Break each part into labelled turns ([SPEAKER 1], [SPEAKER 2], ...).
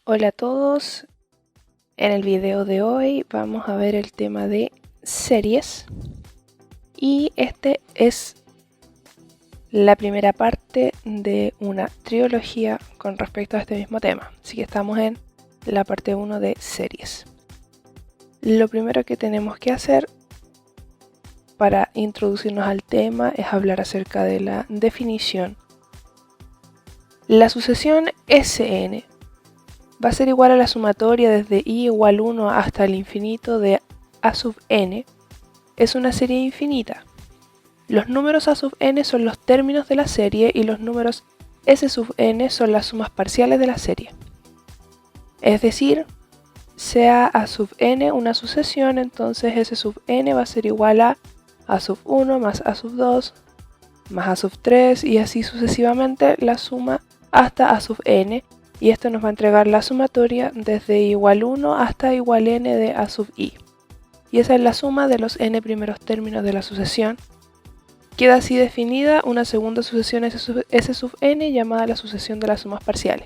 [SPEAKER 1] Hola a todos, en el video de hoy vamos a ver el tema de series y este es la primera parte de una trilogía con respecto a este mismo tema, así que estamos en la parte 1 de series. Lo primero que tenemos que hacer para introducirnos al tema es hablar acerca de la definición. La sucesión SN va a ser igual a la sumatoria desde i igual 1 hasta el infinito de a sub n. Es una serie infinita. Los números a sub n son los términos de la serie y los números s sub n son las sumas parciales de la serie. Es decir, sea a sub n una sucesión, entonces s sub n va a ser igual a sub 1 más a sub 2 más a sub 3 y así sucesivamente la suma hasta a sub n. Y esto nos va a entregar la sumatoria desde igual 1 hasta igual n de a sub i. Y esa es la suma de los n primeros términos de la sucesión. Queda así definida una segunda sucesión s sub n llamada la sucesión de las sumas parciales,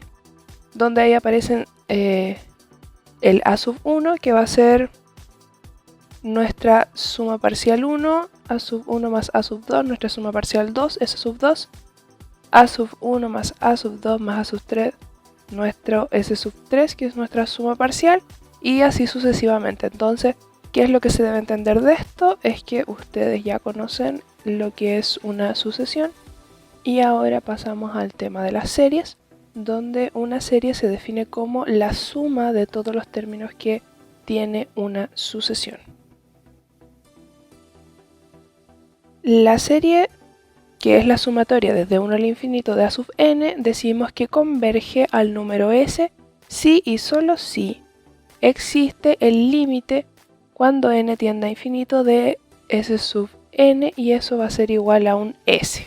[SPEAKER 1] donde ahí aparecen el a sub 1 que va a ser nuestra suma parcial 1, a sub 1 más a sub 2, nuestra suma parcial 2, s sub 2, a sub 1 más a sub 2 más a sub 3, nuestro s sub 3 que es nuestra suma parcial y así sucesivamente. Entonces, ¿qué es lo que se debe entender de esto? Es que ustedes ya conocen lo que es una sucesión y ahora pasamos al tema de las series, donde una serie se define como la suma de todos los términos que tiene una sucesión. La serie, que es la sumatoria desde 1 al infinito de a sub n, decimos que converge al número s si y solo si existe el límite cuando n tiende a infinito de s sub n y eso va a ser igual a un s.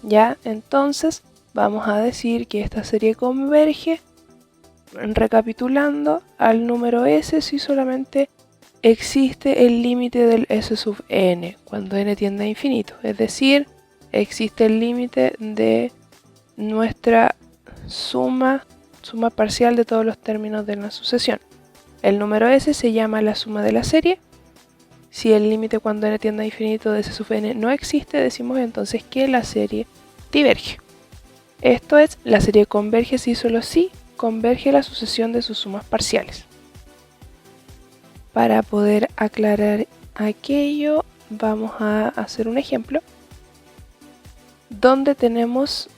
[SPEAKER 1] ¿Ya? Entonces vamos a decir que esta serie converge, recapitulando, al número s si solamente existe el límite del s sub n cuando n tiende a infinito, es decir, existe el límite de nuestra suma parcial de todos los términos de la sucesión. El número s se llama la suma de la serie. Si el límite cuando n tiende a infinito de s sub n no existe, decimos entonces que la serie diverge. Esto es, la serie converge si solo si converge la sucesión de sus sumas parciales. Para poder aclarar aquello, vamos a hacer un ejemplo donde tenemos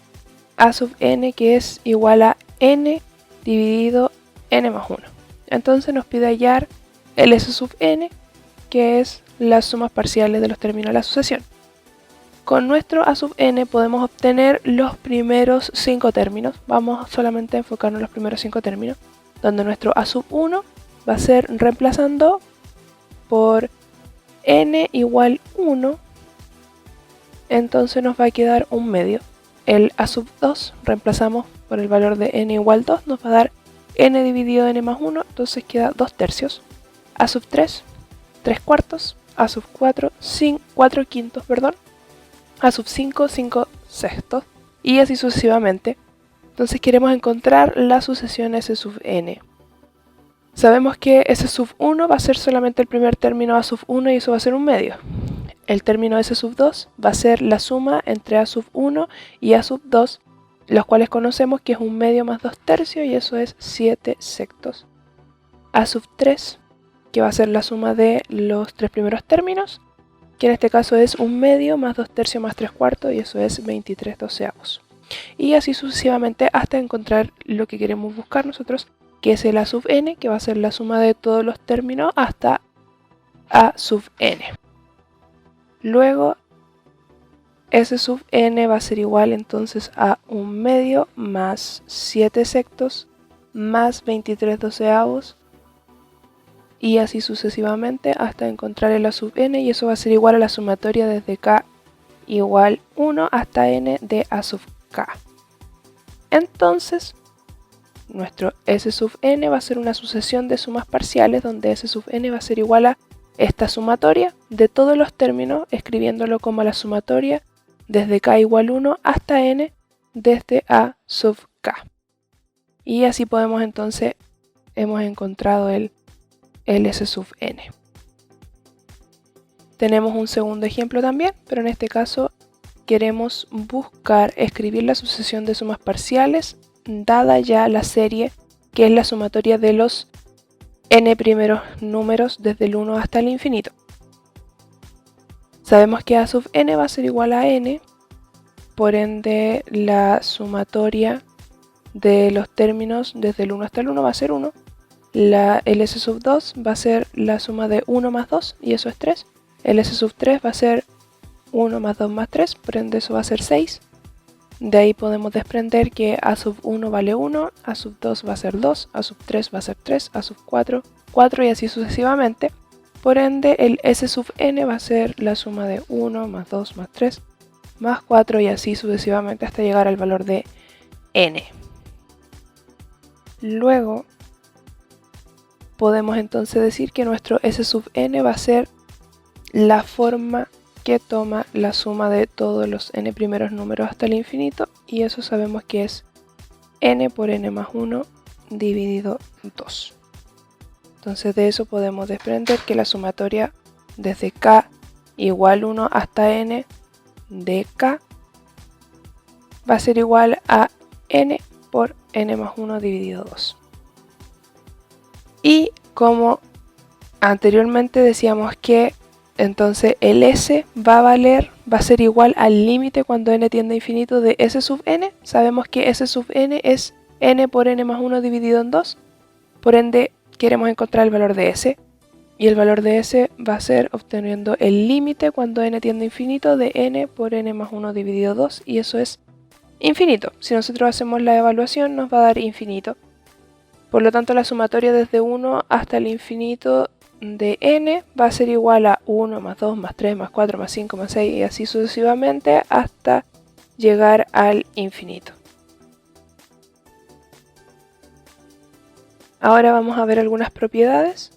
[SPEAKER 1] a sub n que es igual a n dividido n más 1. Entonces nos pide hallar el s sub n, que es las sumas parciales de los términos de la sucesión. Con nuestro a sub n podemos obtener los primeros 5 términos. Vamos solamente a enfocarnos en los primeros 5 términos, donde nuestro a sub 1 va a ser reemplazando por n igual 1, entonces nos va a quedar un medio. El a sub 2 reemplazamos por el valor de n igual 2, nos va a dar n dividido n más 1, entonces queda 2 tercios. A sub 3, 3 cuartos. A sub 4, 4 quintos, perdón. A sub 5, 5 sextos. Y así sucesivamente. Entonces queremos encontrar la sucesión s sub n. Sabemos que s sub 1 va a ser solamente el primer término a sub 1 y eso va a ser un medio. El término s sub 2 va a ser la suma entre a sub 1 y a sub 2, los cuales conocemos que es un medio más 2 tercios y eso es 7 sextos. A sub 3, que va a ser la suma de los 3 primeros términos, que en este caso es un medio más 2 tercios más 3 cuartos y eso es 23 doceavos. Y así sucesivamente hasta encontrar lo que queremos buscar nosotros, que es el a sub n, que va a ser la suma de todos los términos hasta a sub n. Luego, s sub n va a ser igual entonces a un medio más 7 sextos más 23 doceavos y así sucesivamente hasta encontrar el a sub n y eso va a ser igual a la sumatoria desde k igual 1 hasta n de a sub k. Entonces, nuestro s sub n va a ser una sucesión de sumas parciales donde s sub n va a ser igual a esta sumatoria de todos los términos, escribiéndolo como la sumatoria desde k igual 1 hasta n desde a sub k. Y así podemos entonces, hemos encontrado el S sub n. Tenemos un segundo ejemplo también, pero en este caso queremos buscar escribir la sucesión de sumas parciales dada ya la serie que es la sumatoria de los n primeros números desde el 1 hasta el infinito. Sabemos que a sub n va a ser igual a n, por ende la sumatoria de los términos desde el 1 hasta el 1 va a ser 1. El S sub 2 va a ser la suma de 1 más 2 y eso es 3. El S sub 3 va a ser 1 más 2 más 3, por ende eso va a ser 6. De ahí podemos desprender que a sub 1 vale 1, a sub 2 va a ser 2, a sub 3 va a ser 3, a sub 4, 4 y así sucesivamente. Por ende el S sub n va a ser la suma de 1 más 2 más 3 más 4 y así sucesivamente hasta llegar al valor de n. Luego podemos entonces decir que nuestro S sub n va a ser la forma que toma la suma de todos los n primeros números hasta el infinito, y eso sabemos que es n por n más 1 dividido 2. Entonces de eso podemos desprender que la sumatoria desde k igual 1 hasta n de k va a ser igual a n por n más 1 dividido 2. Y como anteriormente decíamos que entonces el S va a ser igual al límite cuando n tiende a infinito de S sub n. Sabemos que S sub n es n por n más 1 dividido en 2. Por ende queremos encontrar el valor de S. Y el valor de S va a ser obteniendo el límite cuando n tiende a infinito de n por n más 1 dividido 2. Y eso es infinito. Si nosotros hacemos la evaluación nos va a dar infinito. Por lo tanto la sumatoria desde 1 hasta el infinito de n va a ser igual a 1 más 2 más 3 más 4 más 5 más 6 y así sucesivamente hasta llegar al infinito. Ahora vamos a ver algunas propiedades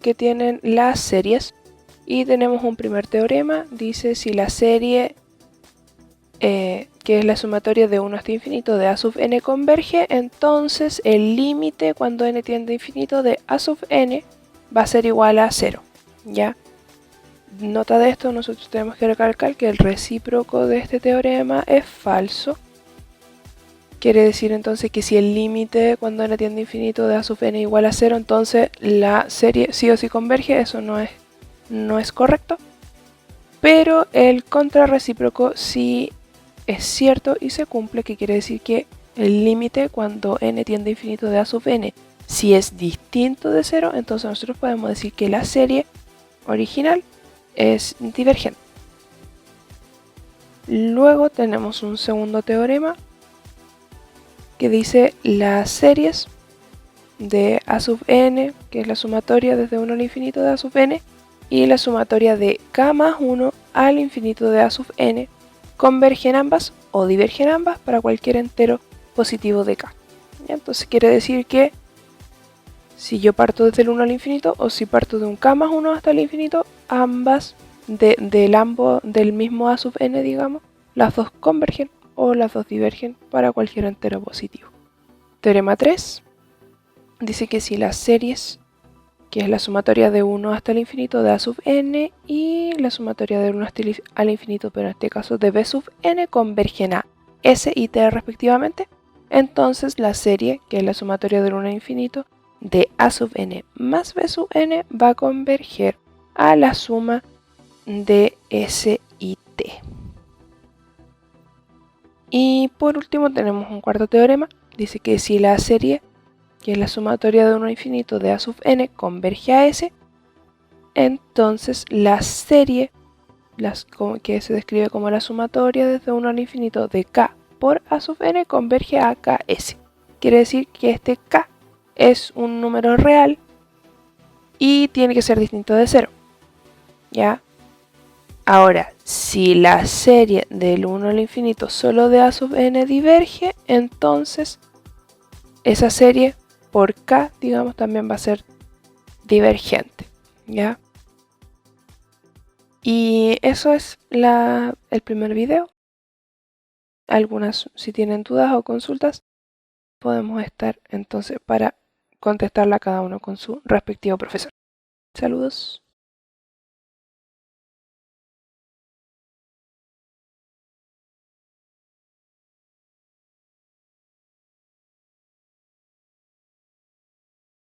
[SPEAKER 1] que tienen las series y tenemos un primer teorema. Dice si la serie que es la sumatoria de 1 hasta infinito de a sub n converge, entonces el límite cuando n tiende a infinito de a sub n va a ser igual a 0. ¿Ya? Nota de esto, nosotros tenemos que recalcar que el recíproco de este teorema es falso. Quiere decir entonces que si el límite cuando n tiende a infinito de a sub n igual a 0, entonces la serie sí o sí converge. Eso no es correcto. Pero el contrarrecíproco sí es cierto y se cumple, que quiere decir que el límite cuando n tiende a infinito de a sub n, si es distinto de 0, entonces nosotros podemos decir que la serie original es divergente. Luego tenemos un segundo teorema que dice las series de a sub n, que es la sumatoria desde 1 al infinito de a sub n, y la sumatoria de k más 1 al infinito de a sub n, convergen ambas o divergen ambas para cualquier entero positivo de k. Entonces quiere decir que si yo parto desde el 1 al infinito o si parto de un k más 1 hasta el infinito, ambas del mismo a sub n, digamos, las dos convergen o las dos divergen para cualquier entero positivo. Teorema 3 dice que si las series, que es la sumatoria de 1 hasta el infinito de a sub n y la sumatoria de 1 hasta al infinito, pero en este caso de b sub n, convergen a s y t respectivamente, entonces la serie, que es la sumatoria del 1 al infinito de a sub n más b sub n, va a converger a la suma de s y t. Y por último tenemos un cuarto teorema. Dice que si la serie, que es la sumatoria de 1 al infinito de a sub n, converge a s, entonces la serie, que se describe como la sumatoria desde 1 al infinito de k por a sub n, converge a ks. Quiere decir que este k es un número real y tiene que ser distinto de 0. ¿Ya? Ahora, si la serie del 1 al infinito solo de a sub n diverge, entonces esa serie por k, digamos, también va a ser divergente. ¿Ya? Y eso es el primer video. Si tienen dudas o consultas, podemos estar entonces para contestarla cada uno con su respectivo profesor. Saludos.